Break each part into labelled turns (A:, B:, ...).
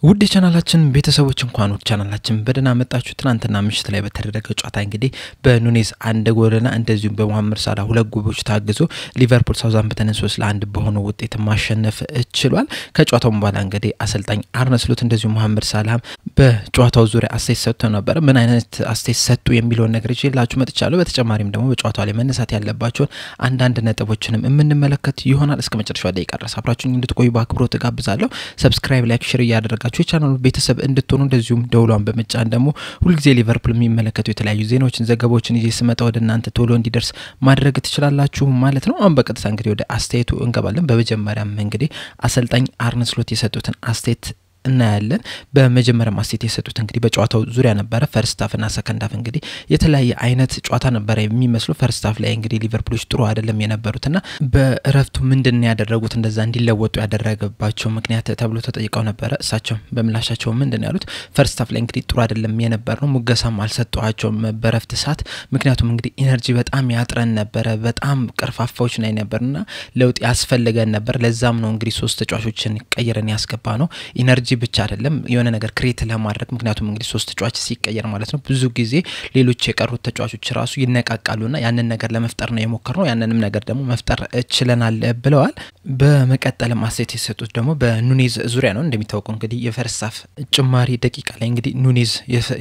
A: ውድ ቻናላችን ቤተሰቦች እንኳን ወደ ቻናላችን በደና መጣችሁ። ትናንትና ምሽት ላይ በተደረገው ጨዋታ እንግዲህ በኑኔዝ አንድ ጎልና እንደዚሁም በመሐመድ ሳላህ ሁለት ጎሎች ታግዞ ሊቨርፑል ሳውዛምፕተንን 3-1 በሆነ ውጤት ማሸነፍ ችሏል። ከጨዋታው በኋላ እንግዲህ አሰልጣኝ አርነ ስሎት እንደዚሁም መሐመድ ሳላህ በጨዋታው ዙሪያ አስተያየት ሰጥተው ነበር። ምን አይነት አስተያየት ሰጡ የሚለውን ነገር ይዤላችሁ መጥቻለሁ። በተጨማሪም ደግሞ በጨዋታው ላይ መነሳት ያለባቸው አንዳንድ ነጥቦችንም የምንመለከት ይሆናል። እስከ መጨረሻው ደቂቃ ድረስ አብራችሁኝ እንድትቆዩ በአክብሮት ጋብዛለሁ። ሰብስክራይብ፣ ላይክ፣ ሼር ያደረጋችሁ ቻናሉ ቤተሰብ እንድትሆኑ እንደዚሁም ደውሏን በመጫን ደግሞ ሁሉ ጊዜ ሊቨርፑል የሚመለከቱ የተለያዩ ዜናዎችን ዘገባዎችን ይዤ ስመጣ ወደ እናንተ ቶሎ እንዲደርስ ማድረግ ትችላላችሁ ማለት ነው። አሁን በቀጥታ እንግዲህ ወደ አስተያየቱ እንገባለን። በመጀመሪያም እንግዲህ አሰልጣኝ አርነ ስሎት የሰጡትን አስተያየት እናያለን። በመጀመሪያ አስተያየት የሰጡት እንግዲህ በጨዋታው ዙሪያ ነበር። ፈርስት ሃፍ እና ሰከንድ ሃፍ እንግዲህ የተለያየ አይነት ጨዋታ ነበር የሚመስለው። ፈርስት ሃፍ ላይ እንግዲህ ሊቨርፑሎች ጥሩ አይደለም የነበሩትና በእረፍቱ ምንድነው ያደረጉት እንደዛ እንዲለወጡ ያደረገባቸው ምክንያት ተብሎ ተጠይቀው ነበር። እሳቸው በምላሻቸው ምንድነው ያሉት? ፈርስት ሃፍ ላይ እንግዲህ ጥሩ አይደለም የነበረው፣ ሙገሳም አልሰጧቸውም በእረፍት ሰዓት። ምክንያቱም እንግዲህ ኢነርጂ በጣም ያጥረን ነበር፣ በጣም ቀርፋፋዎች ላይ ነበርና ለውጥ ያስፈልገን ነበር። ለዛም ነው እንግዲህ ሶስት ተጫዋቾችን ቀይረን ያስገባ ነው። ኢነርጂ ብቻ አይደለም የሆነ ነገር ክሬት ለማድረግ። ምክንያቱም እንግዲህ ሶስት ተጫዋች ሲቀየር ማለት ነው ብዙ ጊዜ ሌሎች የቀሩት ተጫዋቾች ራሱ ይነቃቃሉና ያንን ነገር ለመፍጠር ነው የሞከርነው። ያንንም ነገር ደግሞ መፍጠር ችለናል ብለዋል። በመቀጠልም አስተያየት የሰጡት ደግሞ በኑኔዝ ዙሪያ ነው። እንደሚታወቀው እንግዲህ የፈርስት ሃፍ ጭማሪ ደቂቃ ላይ እንግዲህ ኑኔዝ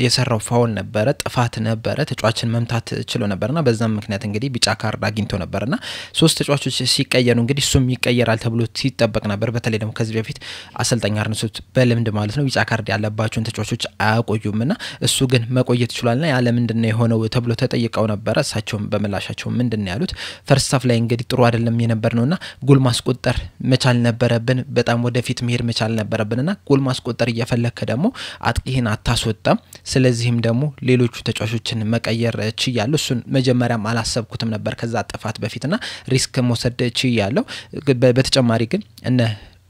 A: የሰራው ፋውል ነበረ፣ ጥፋት ነበረ፣ ተጫዋችን መምታት ችሎ ነበርና በዛም ምክንያት እንግዲህ ቢጫ ካርድ አግኝቶ ነበርና ሶስት ተጫዋቾች ሲቀየሩ እንግዲህ እሱም ይቀየራል ተብሎ ሲጠበቅ ነበር። በተለይ ደግሞ ከዚህ በፊት አሰልጣኝ አርነ ስሎት በልምድ ማለት ነው ቢጫ ካርድ ያለባቸውን ተጫዋቾች አያቆዩምና እሱ ግን መቆየት ይችላልና ያለ ምንድነው የሆነው ተብሎ ተጠይቀው ነበር። እሳቸው በመላሻቸው ምንድነው ያሉት? ፈርስት ሃፍ ላይ እንግዲህ ጥሩ አይደለም የነበርነውና ጎል ማስቆጠር መቻል ነበረብን፣ በጣም ወደፊት መሄድ መቻል ነበረብንና ጎል ማስቆጠር እየፈለከ ደግሞ አጥቂህን አታስወጣም። ስለዚህም ደግሞ ሌሎቹ ተጫዋቾችን መቀየር ችያለሁ። እሱን መጀመሪያም አላሰብኩትም ነበር ከዛ ጥፋት በፊትና ሪስክ መውሰድ ችያለሁ። በተጨማሪ ግን እነ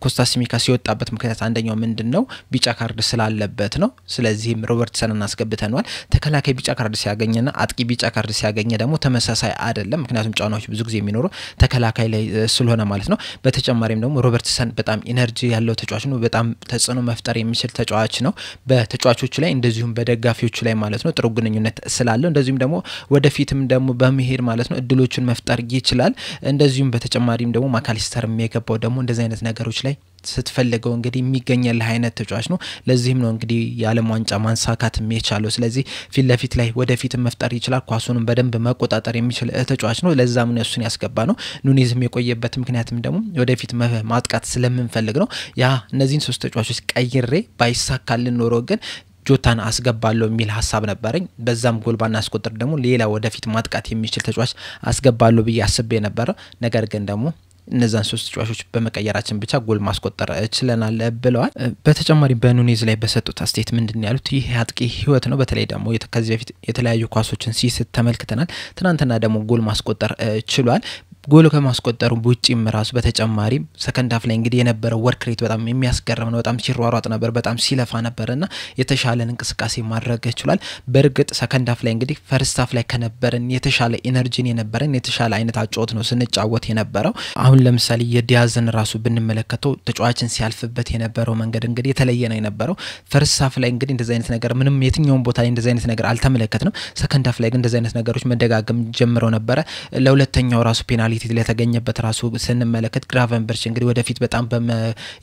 A: ኮስታስ ሲሚካስ ሲወጣበት ምክንያት አንደኛው ምንድነው ቢጫ ካርድ ስላለበት ነው። ስለዚህም ሮበርትሰንን አስገብተናል። ተከላካይ ቢጫ ካርድ ሲያገኝና አጥቂ ቢጫ ካርድ ሲያገኝ ደግሞ ተመሳሳይ አይደለም። ምክንያቱም ጫናዎች ብዙ ጊዜ የሚኖሩ ተከላካይ ላይ ስለሆነ ማለት ነው። በተጨማሪም ደግሞ ሮበርትሰን በጣም ኢነርጂ ያለው ተጫዋች ነው። በጣም ተጽዕኖ መፍጠር የሚችል ተጫዋች ነው በተጫዋቾቹ ላይ እንደዚሁም በደጋፊዎቹ ላይ ማለት ነው። ጥሩ ግንኙነት ስላለው እንደዚሁም ደግሞ ወደፊትም ደግሞ በመሄድ ማለት ነው እድሎችን መፍጠር ይችላል። እንደዚሁም በተጨማሪም ደግሞ ማካሊስተርም የገባው ደግሞ እንደዚህ አይነት ነገሮች ላይ ስትፈልገው እንግዲህ የሚገኘልህ አይነት ተጫዋች ነው። ለዚህም ነው እንግዲህ የዓለም ዋንጫ ማንሳካት የሚቻለው። ስለዚህ ፊት ለፊት ላይ ወደፊት መፍጠር ይችላል፣ ኳሱንም በደንብ መቆጣጠር የሚችል ተጫዋች ነው። ለዛም ነው እሱን ያስገባ ነው። ኑኔዝም የቆየበት ምክንያትም ደግሞ ወደፊት ማጥቃት ስለምንፈልግ ነው። ያ እነዚህን ሶስት ተጫዋቾች ቀይሬ ባይሳካልን ኖሮ ግን ጆታን አስገባለሁ የሚል ሐሳብ ነበረኝ። በዛም ጎል ባናስቆጥር ደግሞ ሌላ ወደፊት ማጥቃት የሚችል ተጫዋች አስገባለሁ ብዬ አስቤ ነበር። ነገር ግን ደግሞ እነዛን ሶስት ተጫዋቾች በመቀየራችን ብቻ ጎል ማስቆጠር ችለናል ብለዋል። በተጨማሪ በኑኔዝ ላይ በሰጡት አስተያየት ምንድነው ያሉት? ይሄ አጥቂ ህይወት ነው። በተለይ ደግሞ ከዚህ በፊት የተለያዩ ኳሶችን ሲስት ተመልክተናል። ትናንትና ደግሞ ጎል ማስቆጠር ችሏል። ጎል ከማስቆጠሩ ውጪም ራሱ በተጨማሪ ሰከንድ ሃፍ ላይ እንግዲህ የነበረው ወርክ ሬት በጣም የሚያስገርም ነው። በጣም ሲሯሯጥ ነበር፣ በጣም ሲለፋ ነበርና የተሻለ እንቅስቃሴ ማድረግ ይችላል። በርግጥ ሰከንድ ሃፍ ላይ እንግዲህ ፈርስት ሃፍ ላይ ከነበረን የተሻለ ኢነርጂን የነበረን የተሻለ አይነት አጫወት ነው ስንጫወት የነበረው። አሁን ለምሳሌ የዲያዝን ራሱ ብንመለከተው ተጫዋችን ሲያልፍበት የነበረው መንገድ እንግዲህ የተለየ ነው የነበረው። ፈርስት ሃፍ ላይ እንግዲህ እንደዚህ አይነት ነገር ምንም የትኛውን ቦታ ላይ እንደዚህ አይነት ነገር አልተመለከትንም። ሰከንድ ሃፍ ላይ ግን እንደዚህ አይነት ነገሮች መደጋገም ጀምረው ነበር። ለሁለተኛው ራሱ ፔናልቲ ለተገኘበት ራሱ ስንመለከት ግራቨንበርች እንግዲህ ወደፊት በጣም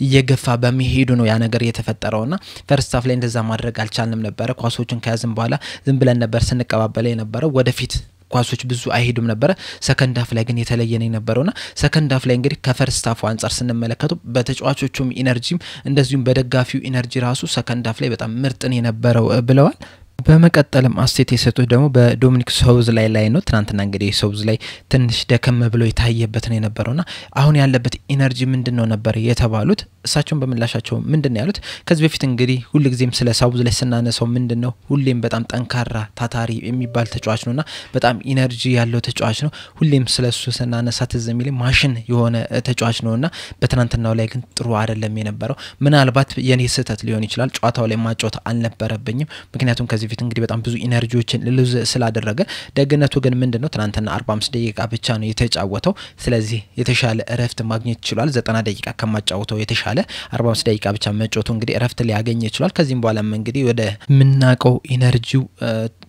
A: እየገፋ በመሄዱ ነው ያ ነገር የተፈጠረውና ፈርስት ሃፍ ላይ እንደዛ ማድረግ አልቻልንም ነበር። ኳሶችን ከያዝን በኋላ ዝም ብለን ነበር ስንቀባበለ የነበረው። ወደፊት ኳሶች ብዙ አይሄዱም ነበር። ሰከንድ ሃፍ ላይ ግን የተለየ ነው የነበረውና ሰከንድ ሃፍ ላይ እንግዲህ ከፈርስት ሃፍ አንፃር ስንመለከተው በተጫዋቾቹም ኢነርጂም እንደዚሁም በደጋፊው ኢነርጂ ራሱ ሰከንድ ሃፍ ላይ በጣም ምርጥ ነው የነበረው ብለዋል። በመቀጠልም አስተያየት የሰጡት ደግሞ በዶሚኒክ ሶውዝ ላይ ነው። ትናንትና እንግዲህ ሶውዝ ላይ ትንሽ ደከም ብሎ የታየበት ነው የነበረውና አሁን ያለበት ኢነርጂ ምንድነው ነበር የተባሉት። እሳቸውን በመላሻቸው ምንድነው ያሉት? ከዚህ በፊት እንግዲህ ሁሉ ጊዜም ስለ ሳውዝ ላይ ስናነሳው ምንድነው ሁሌም በጣም ጠንካራ ታታሪ የሚባል ተጫዋች ነውና በጣም ኢነርጂ ያለው ተጫዋች ነው። ሁሌም ስለሱ ስናነሳ ትዝ የሚል ማሽን የሆነ ተጫዋች ነውና በትናንትናው ላይ ግን ጥሩ አይደለም የነበረው። ምናልባት የኔ ስህተት ሊሆን ይችላል። ጨዋታው ላይ ማጫወት አልነበረብኝም። ምክንያቱም ከዚህ አስተያየት እንግዲህ በጣም ብዙ ኢነርጂዎችን ሉዝ ስላደረገ ደግነቱ ግን ምንድነው ትናንትና 45 ደቂቃ ብቻ ነው የተጫወተው ስለዚህ የተሻለ እረፍት ማግኘት ይችላል 90 ደቂቃ ከማጫወተው የተሻለ 45 ደቂቃ ብቻ መጫወቱ እንግዲህ እረፍት ሊያገኝ ይችላል ከዚህም በኋላም እንግዲህ ወደ ምናቀው ኢነርጂው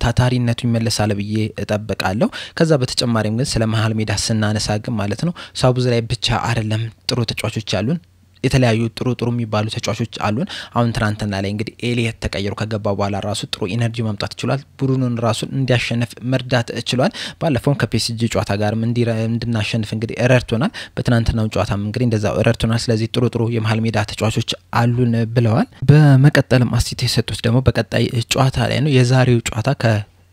A: ታታሪነቱ ይመለሳል ብዬ እጠብቃለሁ ከዛ በተጨማሪም ግን ስለ መሃል ሜዳ ስናነሳ ግን ማለት ነው ሳውዝ ላይ ብቻ አይደለም ጥሩ ተጫዋቾች ያሉን የተለያዩ ጥሩ የሚባሉ ተጫዋቾች አሉን አሁን ትናንትና ላይ እንግዲህ ኤሊየት ተቀይሮ ከገባ በኋላ ራሱ ጥሩ ኢነርጂ ማምጣት ይችላል ቡድኑን ራሱን እንዲያሸንፍ መርዳት ይችላል ባለፈው ከፒኤስጂ ጨዋታ ጋርም እንድናሸንፍ እንግዲህ ረድቶናል በትናንትናው ጨዋታም እንግዲህ እንደዛው ረድቶናል ስለዚህ ጥሩ የመሃል ሜዳ ተጫዋቾች አሉን ብለዋል በመቀጠልም አስቲት የሰጡት ደግሞ በቀጣይ ጨዋታ ላይ ነው የዛሬው ጨዋታ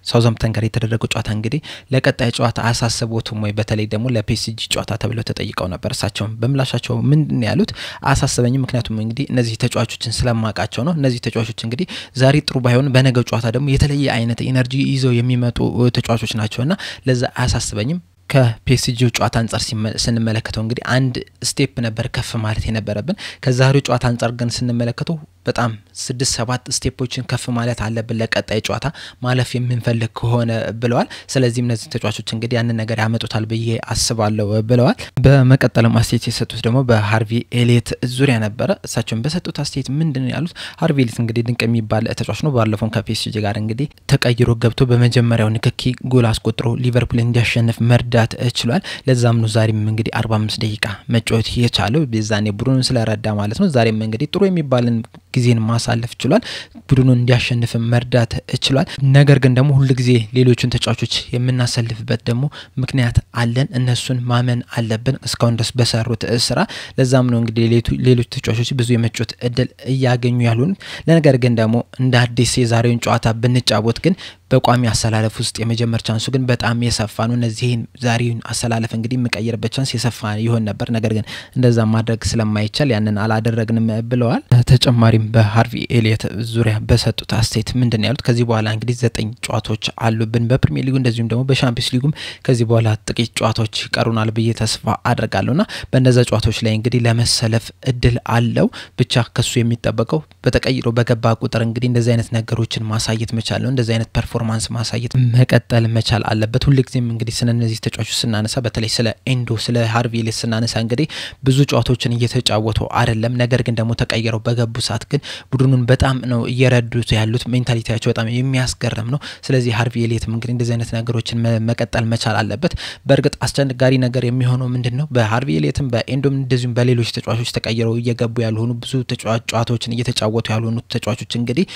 A: ሳውዛምፕተን ጋር የተደረገው ጨዋታ እንግዲህ ለቀጣይ ጨዋታ አሳስቦቱም ወይ በተለይ ደግሞ ለፒኤስጂ ጨዋታ ተብለው ተጠይቀው ነበር እሳቸው በምላሻቸው ምንድነው ያሉት አሳስበኝ ምክንያቱም እንግዲህ እነዚህ ተጫዋቾችን ስለማቃቸው ነው እነዚህ ተጫዋቾች እንግዲህ ዛሬ ጥሩ ባይሆን በነገው ጨዋታ ደግሞ የተለየ አይነት ኢነርጂ ይዘው የሚመጡ ተጫዋቾች ናቸውና ለዛ አሳስበኝም ከፒኤስጂ ጨዋታ አንፃር ስንመለከተው እንግዲህ አንድ ስቴፕ ነበር ከፍ ማለት የነበረብን ከዛሬው ጨዋታ አንፃር ግን ስንመለከተው በጣም 6-7 ስቴፖችን ከፍ ማለት አለብን ለቀጣይ ጨዋታ ማለፍ የምንፈልግ ከሆነ ብለዋል ስለዚህ እነዚህ ተጫዋቾች እንግዲህ ያንን ነገር ያመጡታል ብዬ አስባለሁ ብለዋል በመቀጠልም አስተያየት የሰጡት ደግሞ በሃርቪ ኤሊየት ዙሪያ ነበር እሳቸውን በሰጡት አስተያየት ምንድነው ያሉት ሃርቪ ኤሊየት እንግዲህ ድንቅ የሚባል ተጫዋች ነው ባለፈው ከፒኤስጂ ጋር እንግዲህ ተቀይሮ ገብቶ በመጀመሪያው ንክኪ ጎል አስቆጥሮ ሊቨርፑል እንዲያሸንፍ መርዳት ይችላል ለዛም ነው ዛሬም እንግዲህ 45 ደቂቃ መጫወት የቻለው በዛኔ ቡድኑን ስለረዳ ማለት ነው ዛሬም እንግዲህ ጥሩ የሚባልን ጊዜን ማሳለፍ ይችላል ቡድኑን እንዲያሸንፍ መርዳት ይችላል ነገር ግን ደግሞ ሁሉ ጊዜ ሌሎችን ተጫዋቾች የምናሰልፍበት ደግሞ ምክንያት አለን እነሱን ማመን አለብን እስካሁን ድረስ በሰሩት ስራ ለዛም ነው እንግዲህ ሌሎች ተጫዋቾች ብዙ የመጫወት እድል ያገኙ ያሉን ነገር ግን ደግሞ እንደ አዲስ የዛሬውን ጨዋታ ብንጫወት ግን በቋሚ አሰላለፍ ውስጥ የመጀመር ቻንሱ ግን በጣም የሰፋ ነው እነዚህን ዛሬውን አሰላለፍ እንግዲህ መቀየርበት ቻንስ የሰፋ ይሆን ነበር ነገር ግን እንደዛ ማድረግ ስለማይቻል ያንን አላደረግንም ብለዋል ተጨማሪም በሃርቪ ኤሊየት ዙሪያ በሰጡት አስተያየት ምንድነው ያሉት ከዚህ በኋላ እንግዲህ 9 ጨዋታዎች አሉብን በፕሪሚየር ሊጉ እንደዚሁም ደግሞ በሻምፒዮንስ ሊጉም ከዚህ በኋላ ጥቂት ጨዋታዎች ይቀሩናል ብዬ ተስፋ አደርጋለሁና በእነዛ ጨዋታዎች ላይ እንግዲህ ለመሰለፍ እድል አለው ብቻ ከሱ የሚጠበቀው በተቀይሮ በገባ ቁጥር እንግዲህ እንደዚህ አይነት ነገሮችን ማሳየት መቻል ነው እንደዚህ አይነት ፐርፎርማንስ ማሳየት መቀጠል መቻል አለበት ሁሉ ጊዜም እንግዲህ ስለነዚህ ተጫዋቾች ስናነሳ በተለይ ስለ ኤንዶ ስለ ሃርቪ ኤሊየት ስናነሳ እንግዲህ ብዙ ጨዋታዎችን እየተጫወቱ አይደለም ነገር ግን ደግሞ ተቀይረው በገቡ ሰዓት ግን ቡድኑን በጣም ነው እየረዱት ያሉት ሜንታሊቲያቸው በጣም የሚያስገርም ነው ስለዚህ ሃርቪ ኤሊየትም እንግዲህ እንደዚህ አይነት ነገሮችን መቀጠል መቻል አለበት በእርግጥ አስቸጋሪ ነገር የሚሆነው ምንድነው በሃርቪ ኤሊየትም በኤንዶም እንደዚሁም በሌሎች ተጫዋቾች ተቀይረው እየገቡ ያልሆኑ ብዙ ጨዋታዎችን እየተጫወቱ ያልሆኑ ተጫዋቾች እንግዲህ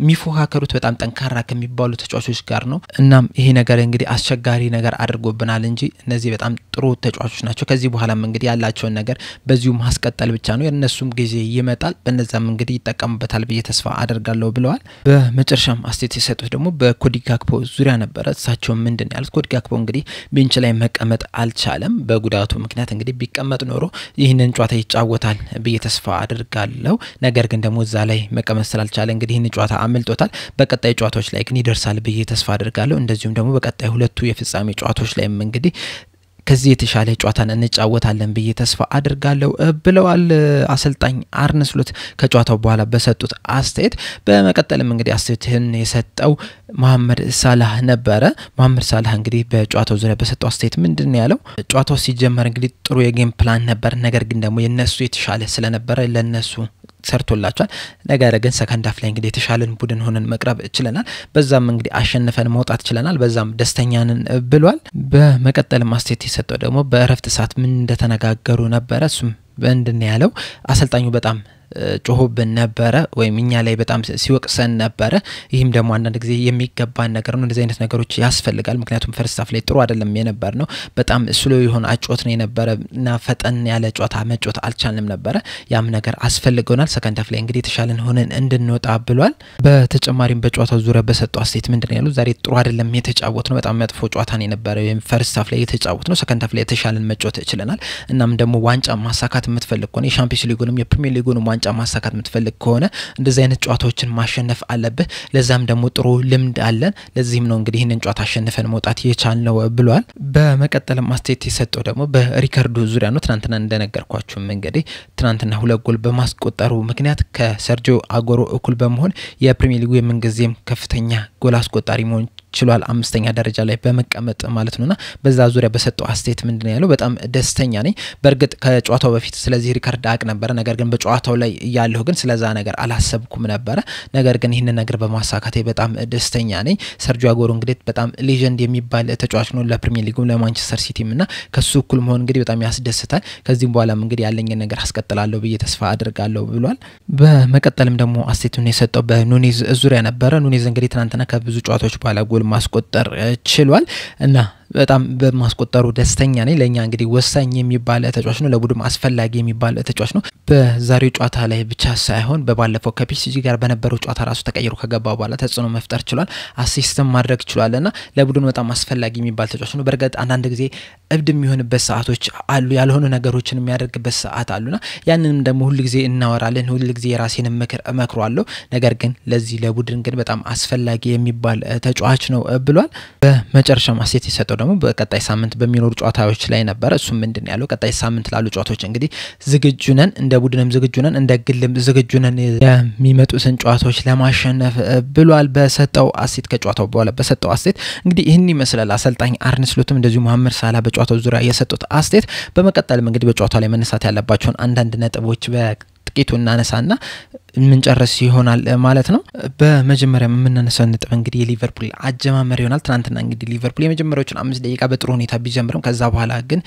A: ሚፎካከሩት በጣም ጠንካራ ከሚባሉ ተጫዋቾች ጋር ነው እናም ይሄ ነገር እንግዲህ አስቸጋሪ ነገር አድርጎብናል እንጂ እነዚህ በጣም ጥሩ ተጫዋቾች ናቸው ከዚህ በኋላም እንግዲህ ያላቸው ነገር በዚሁ ማስቀጠል ብቻ ነው የነሱም ጊዜ ይመጣል በነዛም እንግዲህ ይጠቀሙበታል ብዬ ተስፋ አደርጋለሁ ብለዋል በመጨረሻም አስተያየት የሰጡት ደግሞ በኮዲ ጋክፖ ዙሪያ ነበር እሳቸው ምንድነው ያሉት ኮዲ ጋክፖ እንግዲህ ቤንች ላይ መቀመጥ አልቻለም በጉዳቱ ምክንያት እንግዲህ ቢቀመጥ ኖሮ ይህንን ጨዋታ ይጫወታል ብዬ ተስፋ አደርጋለሁ ነገር ግን ደግሞ እዛ ላይ መቀመጥ ስላልቻለ እንግዲህ ይህንን ጨዋታ አመልጦታል በቀጣይ ጨዋታዎች ላይ ግን ይደርሳል ብዬ ተስፋ አደርጋለሁ እንደዚሁም ደግሞ በቀጣይ ሁለቱ የፍጻሜ ጨዋታዎች ላይ እንግዲህ ከዚህ የተሻለ ጨዋታን እንጫወታለን ብዬ ተስፋ አደርጋለሁ ብለዋል አሰልጣኝ አርነ ስሎት ከጨዋታው በኋላ በሰጡት አስተያየት በመቀጠልም እንግዲህ አስተያየትን የሰጠው መሐመድ ሳላህ ነበረ መሐመድ ሳላህ እንግዲህ በጨዋታው ዙሪያ በሰጠው አስተያየት ምንድነው ያለው ጨዋታው ሲጀመር እንግዲህ ጥሩ የጌም ፕላን ነበር ነገር ግን ደግሞ የነሱ የተሻለ ስለነበረ ለነሱ ሰርቶላቸዋል ነገር ግን ሰከንድ አፍ ላይ እንግዲህ የተሻለን ቡድን ሆነን መቅረብ ይችላልናል በዛም እንግዲህ አሸንፈን መውጣት ይችላልናል በዛም ደስተኛ ነን ብሏል በመቀጠል ማስተያየት የሰጠው ደግሞ በእረፍት ሰዓት ምን እንደተነጋገሩ ነበር እሱም ምንድነው ያለው አሰልጣኙ በጣም ጮሆብን ነበር ወይም እኛ ላይ በጣም ሲወቅሰን ነበር ይህም ደግሞ አንድ ጊዜ የሚገባን ነገር ነው እንደዚህ አይነት ነገሮች ያስፈልጋል ምክንያቱም ፈርስት አፍ ላይ ጥሩ አይደለም የነበር ነው በጣም ስሎ ይሆን አጫወት ነው የነበረና ፈጠን ያለ ጨዋታ መጫወት አልቻልንም ነበር ያም ነገር አስፈልገውናል ሰከንድ አፍ ላይ እንግዲህ ተሻለን ሆነን እንድንወጣ ብሏል በተጨማሪም በጨዋታው ዙሪያ በሰጠው አስተያየት ምንድነው ያለው ዛሬ ጥሩ አይደለም የተጫወት ነው በጣም መጥፎ ጨዋታ ነው የነበረው ፈርስት አፍ ላይ የተጫወት ነው ሰከንድ አፍ ላይ ተሻለን መጫወት ይችላልናል እናም ደግሞ ዋንጫ ማሳካት የምትፈልግ ከሆነ የሻምፒዮንስ ሊጉንም የፕሪሚየር ሊጉንም ዋንጫ ማሳካት የምትፈልግ ከሆነ እንደዚህ አይነት ጨዋታዎችን ማሸነፍ አለብህ ለዛም ደግሞ ጥሩ ልምድ አለን ለዚህም ነው እንግዲህ ይሄንን ጨዋታ አሸንፈን መውጣት የቻልነው ብሏል በመቀጠልም ማስቴት የሰጠው ደግሞ በሪካርዶ ዙሪያ ነው ትናንትና እንደነገርኳችሁ እንግዲህ ትናንትና ሁለት ጎል በማስቆጠሩ ምክንያት ከሰርጂዮ አጉዌሮ እኩል በመሆን የፕሪሚየር ሊጉ የምንጊዜም ከፍተኛ ጎል አስቆጣሪ መሆን ችሏል አምስተኛ ደረጃ ላይ በመቀመጥ ማለት ነውና በዛ ዙሪያ በሰጠው አስቴት ምንድነው ያለው በጣም ደስተኛ ነኝ በርግጥ ከጨዋታው በፊት ስለዚህ ሪካርድ አቅ ነበር ነገር ግን በጨዋታው ላይ ያለው ግን ስለዛ ነገር አላሰብኩም ነበር ነገር ግን ይሄንን ነገር በማሳካቴ በጣም ደስተኛ ነኝ ሰርጂዮ አጉዌሮ እንግዲህ በጣም ሌጀንድ የሚባል ተጫዋች ነው ለፕሪሚየር ሊጉም ለማንቸስተር ሲቲም እና ከሱ እኩል መሆን እንግዲህ በጣም ያስደስታል ከዚህም በኋላም እንግዲህ ያለኝ ነገር አስቀጥላለሁ ብዬ ተስፋ አድርጋለሁ ብሏል በመቀጠልም ደግሞ አስቴቱን የሰጠው በኑኔዝ ዙሪያ ነበር ኑኔዝ እንግዲህ ትናንትና ከብዙ ጨዋታዎች በኋላ ጎል ማስቆጠር ችሏል እና በጣም በማስቆጠሩ ደስተኛ ነኝ ለኛ እንግዲህ ወሳኝ የሚባል ተጫዋች ነው ለቡድን አስፈላጊ የሚባል ተጫዋች ነው በዛሬው ጨዋታ ላይ ብቻ ሳይሆን በባለፈው ከፒኤስጂ ጋር በነበረው ጨዋታ ራሱ ተቀይሮ ከገባ በኋላ ተጽዕኖ መፍጠር ችሏል አሲስትም ማድረግ ችሏልና ለቡድን በጣም አስፈላጊ የሚባል ተጫዋች ነው በርግጥ አንዳንድ ጊዜ እብድ የሚሆንበት ሰዓቶች አሉ ያልሆነ ነገሮችን የሚያደርግበት ሰዓት አሉና ያንንም ደግሞ ሁሉ ጊዜ እናወራለን ሁሉ ጊዜ የራሴን ምክር እመክራለሁ ነገር ግን ለዚህ ለቡድን ግን በጣም አስፈላጊ የሚባል ተጫዋች ነው ብሏል በመጨረሻ ማስቴት የሰጠው ደግሞ በቀጣይ ሳምንት በሚኖሩ ጨዋታዎች ላይ ነበር እሱ ምንድነው ያለው ቀጣይ ሳምንት ላሉ ጨዋታዎች እንግዲህ ዝግጁ ነን እንደ ቡድንም ዝግጁ ነን እንደ ግልም ዝግጁ ነን የሚመጡትን ጨዋታዎች ለማሸነፍ ብሏል በሰጠው አስቴት ከጨዋታው በኋላ በሰጠው አስቴት እንግዲህ ይሄን ይመስላል አሰልጣኝ አርነ ስሎትም እንደዚሁ መሐመድ ሳላ በጨዋታው ዙሪያ የሰጡት አስቴት በመቀጠልም እንግዲህ በጨዋታው ላይ መነሳት ያለባቸውን አንዳንድ ነጥቦች በጥቂቱ እናነሳና ምን ጨርስ ይሆናል ማለት ነው በመጀመሪያ የምንነሳው ነጥብ እንግዲህ የሊቨርፑል አጀማመር ይሆናል ትናንትና እንግዲህ ሊቨርፑል የመጀመሪያዎቹን 5 ደቂቃ በጥሩ ሁኔታ ቢጀምርም ከዛ በኋላ ግን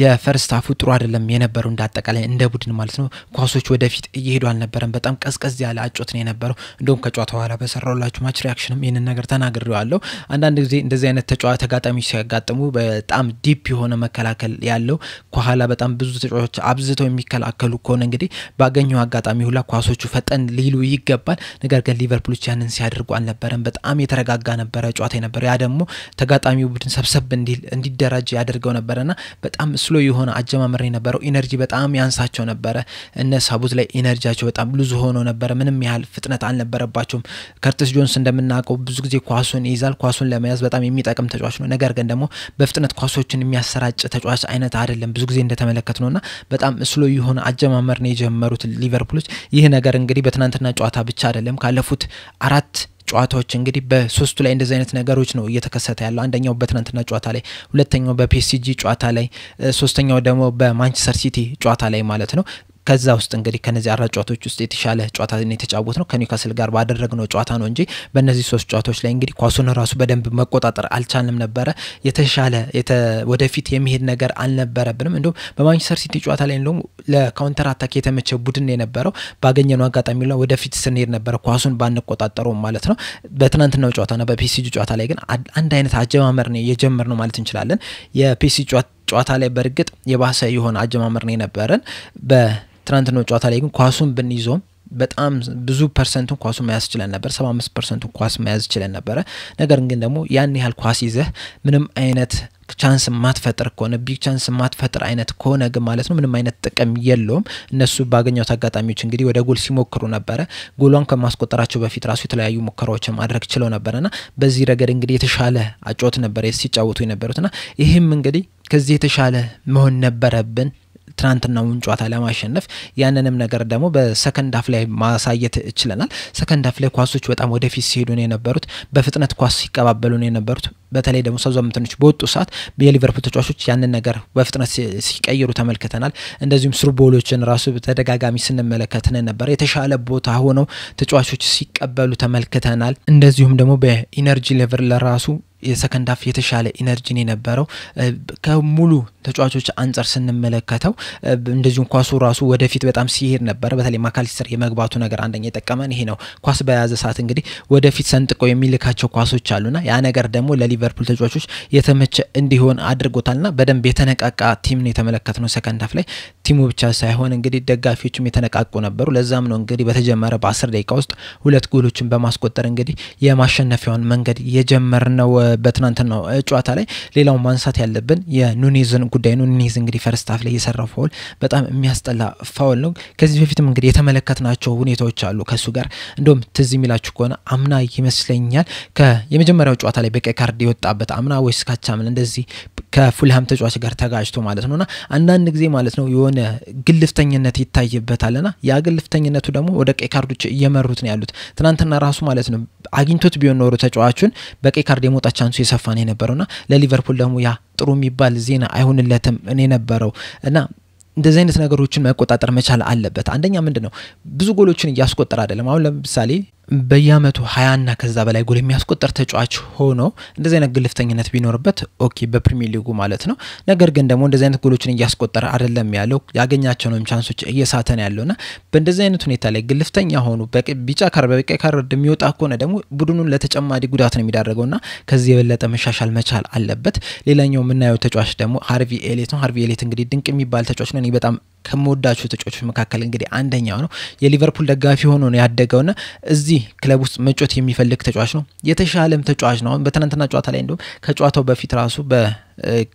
A: የፈርስት ሃፉ ጥሩ አይደለም የነበረው እንዳጠቃላይ እንደ ቡድን ማለት ነው ኳሶች ወደፊት እየሄዱ አልነበረም በጣም ቀዝቀዝ ያለ አጮት ነው የነበረው እንደውም ከጨዋታው በኋላ በሰራውላችሁ ማች ሪአክሽንም ይሄንን ነገር ተናግሬዋለሁ አንዳንድ ጊዜ እንደዚህ አይነት ተጋጣሚዎች ሲያጋጥሙ በጣም ዲፕ የሆነ መከላከል ያለው ከኋላ በጣም ብዙ ተጫዋቾች አብዝተው የሚከላከሉ ከሆነ እንግዲህ ባገኘው አጋጣሚ ሁላ ኳሶቹ ፈጠን ሊሉ ይገባል ነገር ግን ሊቨርፑሎች ያንን ሲያደርጉ አልነበረም በጣም የተረጋጋ ነበር ጨዋታ ነበር ያ ደግሞ ተጋጣሚው ቡድን ሰብሰብ እንዲደራጅ ያደርገው ነበርና በጣም ስሎ የሆነ አጀማመር ነበረው ኢነርጂ በጣም ያንሳቸው ነበር እነ ሳቡት ላይ ኢነርጂያቸው በጣም ብዙ ሆኖ ነበር ምንም ያህል ፍጥነት አልነበረባቸውም ከርቲስ ጆንስ እንደምናውቀው ብዙ ጊዜ ኳሱን ይዛል ኳሱን ለመያዝ በጣም የሚጠቅም ተጫዋች ነው ነገር ግን ደግሞ በፍጥነት ኳሶችን የሚያሰራጭ ተጫዋች አይነት አይደለም ብዙ ጊዜ እንደተመለከትነውና በጣም ስሎ የሆነ አጀማመር ነው የጀመሩት ሊቨርፑሎች ይሄ ነገር እንግዲህ በትናንትና ጨዋታ ብቻ አይደለም ካለፉት 4 ጨዋታዎች እንግዲህ በሶስቱ ላይ እንደዚህ አይነት ነገሮች ነው እየተከሰተ ያለው አንደኛው በትናንትና ጨዋታ ላይ ሁለተኛው በፒኤስጂ ጨዋታ ላይ ሶስተኛው ደግሞ በማንቸስተር ሲቲ ጨዋታ ላይ ማለት ነው ከዛ ውስጥ እንግዲህ ከነዚህ አራት ጨዋታዎች ውስጥ የተሻለ ጨዋታ ነው የተጫወተው ከኒውካስል ጋር ባደረግነው ጨዋታ ነው እንጂ በእነዚህ 3 ጨዋታዎች ላይ እንግዲህ ኳሱን ራሱ በደንብ መቆጣጠር አልቻልንም ነበር የተሻለ ወደፊት የሚሄድ ነገር አልነበረብንም እንደው በማንቸስተር ሲቲ ጨዋታ ላይ እንደው ለካውንተር አታክ የተመቸ ቡድን የነበረው ባገኘነው አጋጣሚ ላይ ወደፊት ስንሄድ ነበር ኳሱን ባንቆጣጠረው ማለት ነው በትናንትናው ጨዋታና በፒኤስጂ ጨዋታ ላይ ግን አንድ አይነት አጀማመር ነው የጀመርነው ማለት እንችላለን የፒኤስጂ ጨዋታ ላይ በርግጥ የባሰ የሆነ አጀማመር ነው የነበረን በትናንትናው ጨዋታ ላይ ግን ኳሱን ብንይዞም በጣም ብዙ ፐርሰንቱን ኳሱ መያዝ ይችላል ነበር 75% ኳስ መያዝ ይችላል ነበር ነገር ግን ደግሞ ያን ያህል ኳስ ይዘህ ምንም አይነት ቻንስ ማትፈጥር ከሆነ ቢግ ቻንስ ማትፈጥር አይነት ከሆነ ግን ማለት ነው ምንም አይነት ጥቅም የለውም እነሱ ባገኘው አጋጣሚዎች እንግዲህ ወደ ጎል ሲሞክሩ ነበር ጎሏን ከማስቆጠራቸው በፊት ራሱ የተለያዩ ሙከራዎችን ማድረግ ችለው ነበርና በዚህ ረገድ እንግዲህ የተሻለ አጮት ነበር ሲጫወቱ የነበሩትና ይሄም እንግዲህ ከዚህ የተሻለ መሆን ነበረብን ትናንትናውን ጨዋታ ለማሸነፍ ያንንም ነገር ደግሞ በሰከንድ ሃፍ ላይ ማሳየት ይችላልናል ሰከንድ ሃፍ ላይ ኳሶች በጣም ወደፊት ሲሄዱ ነው የነበሩት በፍጥነት ኳስ ሲቀባበሉ ነው የነበሩት በተለይ ደግሞ ሳውዛምፕተኖች በወጡ ሰዓት የሊቨርፑል ተጫዋቾች ያንን ነገር በፍጥነት ሲቀይሩ ተመልክተናል እንደዚሁም ስሩቦሎችን ራሱ በተደጋጋሚ ስንመለከት ነበር የተሻለ ቦታ ሆነው ተጫዋቾች ሲቀበሉ ተመልክተናል እንደዚሁም ደግሞ በኢነርጂ ሌቨል ለራሱ የሰከንድ ሃፍ የተሻለ ኢነርጂ ነው የነበረው ከሙሉ ተጫዋቾች አንፃር ስንመለከተው እንደዚሁም ኳሱ ራሱ ወደፊት በጣም ሲሄድ ነበር በተለይ ማካሊስተር የመግባቱ ነገር አንደኛ የጠቀመን ይሄ ነው ኳስ በያዘ ሰዓት እንግዲህ ወደፊት ሰንጥቀው የሚልካቸው ኳሶች አሉና ያ ነገር ደግሞ ለሊቨርፑል ተጫዋቾች የተመቸ እንዲሆን አድርጎታልና በደንብ የተነቃቃ ቲም ነው የተመለከተነው ሰከንድ ሃፍ ላይ ቲሙ ብቻ ሳይሆን እንግዲህ ደጋፊዎችም የተነቃቁ ነበሩ ለዛም ነው እንግዲህ በተጀመረ በ10 ደቂቃ ውስጥ 2 ጎሎችን በማስቆጠር እንግዲህ የማሸነፊያውን መንገድ የጀመርነው በትናንትናው ጨዋታ ላይ ሌላው ማንሳት ያለብን የኑኔዝን ጉዳይ ነው። ኑኔዝ እንግዲህ ፈርስት ሃፍ ላይ የሰራው ፋውል በጣም የሚያስጠላ ፋውል ነው። ከዚህ በፊትም እንግዲህ የተመለከትናቸው ሁኔታዎች አሉ ከሱ ጋር እንደውም ትዝ የሚላችሁ ከሆነ አምና ይመስለኛል የመጀመሪያው ጨዋታ ላይ በቀይ ካርድ የወጣበት አምና ወይስ ካቻምል እንደዚህ ከፉልሃም ተጫዋች ጋር ተጋጭቶ ማለት ነውና አንዳንድ ጊዜ ማለት ነው የሆነ ግልፍተኝነት ይታይበታልና ያ ግልፍተኝነቱ ደግሞ ወደ ቀይ ካርዶች እየመሩት ነው ያሉት። ትናንትና ራሱ ማለት ነው አግኝቶት ቢሆን ኖሮ ተጫዋቹን በቀይ ካርድ የመውጣት ቻንሱ የሰፋ ነው የነበረውና ለሊቨርፑል ደግሞ ያ ጥሩ የሚባል ዜና አይሆንለትም እኔ ነበረው እና እንደዚህ አይነት ነገሮችን መቆጣጠር መቻል አለበት። አንደኛ ምንድነው ብዙ ጎሎችን እያስቆጠረ አይደለም። አሁን ለምሳሌ በየአመቱ 20 እና ከዛ በላይ ጎል የሚያስቆጥር ተጫዋች ሆኖ እንደዚህ አይነት ግልፍተኝነት ቢኖርበት ኦኬ በፕሪሚየር ሊጉ ማለት ነው። ነገር ግን ደግሞ እንደዚህ አይነት ጎሎችን እያስቆጠረ አይደለም ያለው ያገኛቸውንም ቻንሶች እየሳተን ያለውና በእንደዚህ አይነት ሁኔታ ላይ ግልፍተኛ ሆኖ ቢጫ ካርድ በቀይ ካርድ የሚወጣ ከሆነ ደግሞ ቡድኑን ለተጨማሪ ጉዳት ነው የሚዳረገውና ከዚህ የበለጠ መሻሻል መቻል አለበት። ሌላኛው የምናየው ተጫዋች ደግሞ ሃርቪ ኤሊየት ነው። ሃርቪ ኤሊየት እንግዲህ ድንቅ የሚባል ተጫዋች ነው። እኔ በጣም ከመወዳቸው ተጫዋቾች መካከል እንግዲህ አንደኛው ነው። የሊቨርፑል ደጋፊ ሆኖ ነው ያደገውና እዚህ ክለብ ውስጥ መጫወት የሚፈልግ ተጫዋች ነው። የተሻለም ተጫዋች ነው። በትናንትና ጨዋታ ላይ እንደው ከጨዋታው በፊት ራሱ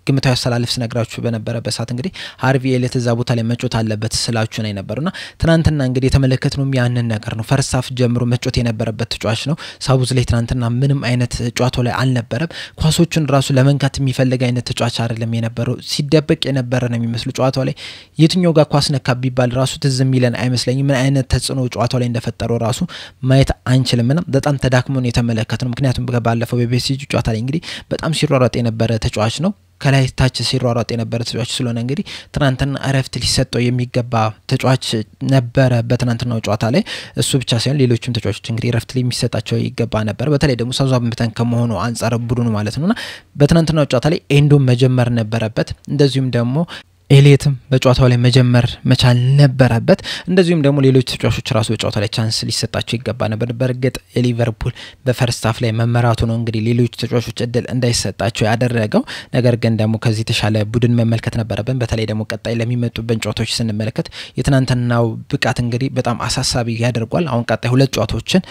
A: ግምታዊ አሰላለፍ ስነግራችሁ በነበረበት ሰዓት እንግዲህ ሃርቪ ኤሊየት እዛ ቦታ ላይ መጫወት አለበት ስላችሁ ነው የነበረውና ትናንትና እንግዲህ የተመለከትነው ያንን ነገር ነው። ፈርስት ሃፍ ጀምሮ መጫወት የነበረበት ተጫዋች ነው። ሳውዝ ላይ ትናንትና ምንም አይነት ጨዋታው ላይ አልነበረም። ኳሶቹን ራሱ ለመንካት የሚፈልግ አይነት ተጫዋች አይደለም የነበረው። ሲደበቅ የነበረ ነው የሚመስሉ ጨዋታው ላይ የትኛው ጋር ኳስ ነካ ቢባል ራሱ ትዝ የሚለን አይመስለኝም። ምን አይነት ተጽዕኖ ጨዋታው ላይ እንደፈጠረው ራሱ ማየት አንችልምና በጣም ተዳክሞ ነው የተመለከትነው። ምክንያቱም ባለፈው በቤሲጂ ጨዋታ ላይ እንግዲህ በጣም ሲሯሯጥ የነበረ ተጫዋች ነው። ከላይ ታች ሲሯሯጥ የነበረ ተጫዋች ስለሆነ እንግዲህ ትናንትና እረፍት ሊሰጠው የሚገባ ተጫዋች ነበረ በትናንትናው ጨዋታ ላይ። እሱ ብቻ ሳይሆን ሌሎችም ተጫዋቾች እንግዲህ እረፍት የሚሰጣቸው ይገባ ነበር። በተለይ ደግሞ ሳውዛምፕተን ከመሆኑ አንፃር ቡድኑ ማለት ነውና በትናንትናው ጨዋታ ላይ ኤንዶ መጀመር ነበረበት። እንደዚሁም ደግሞ ኤሊየትም በጨዋታው ላይ መጀመር መቻል ነበረበት። እንደዚሁም ደግሞ ሌሎች ተጫዋቾች ራሱ በጨዋታው ላይ ቻንስ ሊሰጣቸው ይገባ ነበር። በርግጥ ሊቨርፑል በፈርስት ሃፍ ላይ መመራቱ ነው እንግዲህ ሌሎች ተጫዋቾች እድል እንዳይሰጣቸው ያደረገው። ነገር ግን ደግሞ ከዚህ ተሻለ ቡድን መመልከት ነበረብን። በተለይ ደግሞ ቀጣይ ለሚመጡበት ጨዋታዎች ስንመለከት የትናንትናው ብቃት እንግዲህ በጣም አሳሳቢ ያደርጓል። አሁን ቀጣይ ሁለት ጨዋታዎችን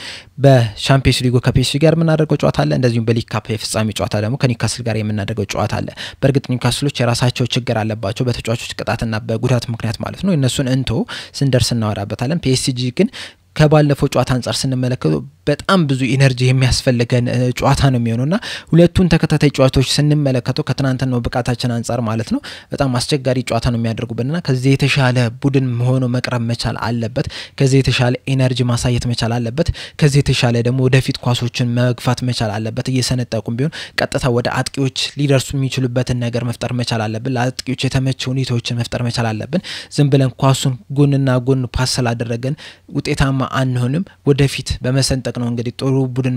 A: በቻምፒየንስ ሊጉ ከፒኤስጂ ጋር የምናደርገው ጨዋታ አለ። እንደዚሁም በሊግ ካፕ የፍጻሜ ጨዋታ ደግሞ ከኒውካስል ጋር የምናደርገው ጨዋታ አለ። በርግጥ ኒውካስሎች የራሳቸው ችግር አለባቸው በተጫዋቾች ቅጣትና በጉዳት ምክንያት ማለት ነው። እነሱን ስንደርስ እናወራበታለን። ፒኤስጂ ግን ከባለፈው ጨዋታ አንፃር ስንመለከቱ በጣም ብዙ ኢነርጂ የሚያስፈልገን ጨዋታ ነው የሚሆነውና ሁለቱን ተከታታይ ጨዋታዎች ስንመለከተው ከትናንትናው ብቃታችን አንፃር ማለት ነው በጣም አስቸጋሪ ጨዋታ ነው የሚያደርጉብንና ከዚህ የተሻለ ቡድን ሆኖ መቅረብ መቻል አለበት። ከዚህ የተሻለ ኢነርጂ ማሳየት መቻል አለበት። ከዚህ የተሻለ ደግሞ ወደፊት ኳሶችን መግፋት መቻል አለበት። እየሰነጠቁም ቢሆን ቀጥታ ወደ አጥቂዎች ሊደርሱ የሚችሉበትን ነገር መፍጠር መቻል አለብን። ለአጥቂዎች የተመቸ ሁኔታዎችን መፍጠር መቻል አለብን። ዝም ብለን ኳሱን ጎንና ጎን ፓስ ስላደረገን ውጤታማ አንሆንም። ወደፊት በመሰንጠቅ ነው እንግዲህ ጥሩ ቡድን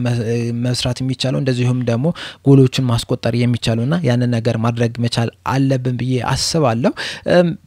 A: መስራት የሚቻለው እንደዚሁም ደግሞ ጎሎችን ማስቆጠር የሚቻለውና ያንን ነገር ማድረግ መቻል አለብን ብዬ አስባለሁ።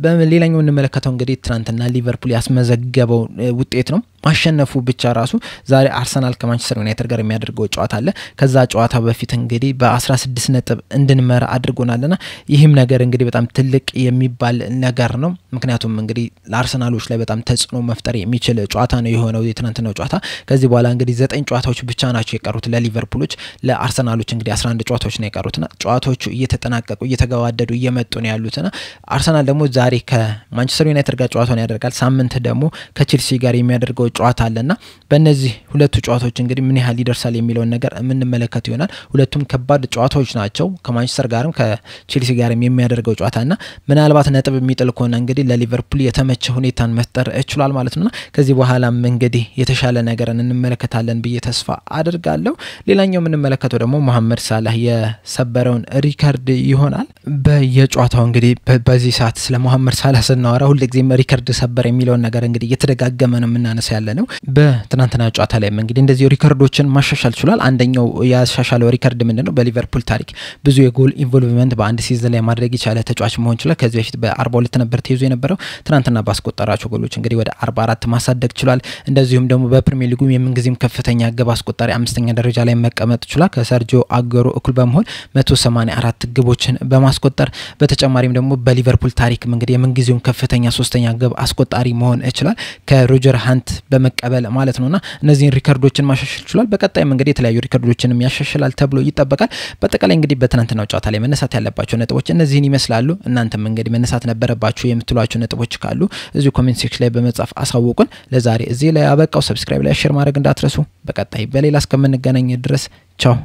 A: በሌላኛው እንመለከተው እንግዲህ ትናንትና ሊቨርፑል ያስመዘገበው ውጤት ነው። ማሸነፉ ብቻ ራሱ ዛሬ አርሰናል ከማንቸስተር ዩናይትድ ጋር የሚያደርገው ጨዋታ አለ። ከዛ ጨዋታ በፊት እንግዲህ በ16 ነጥብ እንድንመራ አድርጎናልና ይህም ነገር እንግዲህ በጣም ትልቅ የሚባል ነገር ነው። ምክንያቱም እንግዲህ ለአርሰናሎች ላይ በጣም ተጽዕኖ መፍጠር የሚችል ጨዋታ ነው የሆነው የትናንትናው ጨዋታ። ከዚህ በኋላ እንግዲህ 9 ጨዋታዎች ብቻ ናቸው የቀሩት ለሊቨርፑሎች። ለአርሰናሎች እንግዲህ 11 ጨዋታዎች ነው የቀሩትና ጨዋታዎቹ እየተጠናቀቁ እየተገባደዱ እየመጡ ነው ያሉትና አርሰናል ደግሞ ዛሬ ከማንቸስተር ዩናይትድ ጋር ጨዋታውን ያደርጋል። ሳምንት ደግሞ ከቼልሲ ጋር የሚያደርገው ጨዋታ አለና በእነዚህ ሁለቱ ጨዋታዎች እንግዲህ ምን ያህል ይደርሳል የሚለውን ነገር የምንመለከት ይሆናል። ሁለቱም ከባድ ጨዋታዎች ናቸው። ከማንቸስተር ጋርም ከቼልሲ ጋርም የሚያደርገው ጨዋታና ምናልባት ነጥብ የሚጥል ከሆነ እንግዲህ ለሊቨርፑል የተመቸ ሁኔታን መፍጠር ይችላል ማለት ነውና ከዚህ በኋላም እንግዲህ የተሻለ ነገርን እንመለከታለን ብዬ ተስፋ አድርጋለሁ። ሌላኛው የምንመለከተው ደግሞ መሐመድ ሳላህ የሰበረውን ሪከርድ ይሆናል። በየጨዋታው እንግዲህ በዚህ ሰዓት ስለ መሐመድ ሳላህ ስናወራ ሁልጊዜም ሪከርድ ሰበር የሚለውን ነገር እንግዲህ እየተደጋገመ ነው የምናነሳ ያለነው። በትናንትና ጨዋታ ላይ እንግዲህ እንደዚህ ሪከርዶችን ማሻሻል ይችላል። አንደኛው ያሻሻለው ሪከርድ ምንድነው? በሊቨርፑል ታሪክ ብዙ የጎል ኢንቮልቭመንት በአንድ ሲዝን ላይ ማድረግ የቻለ ተጫዋች መሆን ይችላል። ከዚህ በፊት በ42 ነበር ተይዞ የነበረው። ትናንትና ባስቆጠራቸው ጎሎች እንግዲህ ወደ 44 ማሳደግ ይችላል። እንደዚሁም ደግሞ በፕሪሚየር ሊጉ የምንጊዜም ከፍተኛ ግብ አስቆጣሪ 5ኛ ደረጃ ላይ መቀመጥ ይችላል ከሰርጂዮ አጉዌሮ እኩል በመሆን 184 ግቦችን በማስቆጠር በተጨማሪም ደግሞ በሊቨርፑል ታሪክ እንግዲህ የምንጊዜም ከፍተኛ 3ኛ ግብ አስቆጣሪ መሆን ይችላል ከሮጀር ሃንት በመቀበል ማለት ነውና እነዚህን ሪከርዶችን ማሻሻል ይችላል በቀጣይም እንግዲህ የተለያዩ ሪከርዶችንም ያሻሽላል ተብሎ ይጠበቃል በተቀላይ እንግዲህ በትናንትናው ጨዋታ ላይ መነሳት ያለባቸው ነጥቦች እነዚህን ይመስላሉ እናንተም እንግዲህ መነሳት ነበረባችሁ የምትሏቸው ነጥቦች ካሉ እዚህ ኮሜንት ሴክሽን ላይ በመጻፍ አሳውቁን ለዛሬ እዚህ ላይ አበቃው ሰብስክራይብ ላይ ሼር ማድረግ እንዳትረሱ በቀጣይ በሌላ እስከምንገናኝ ድረስ ቻው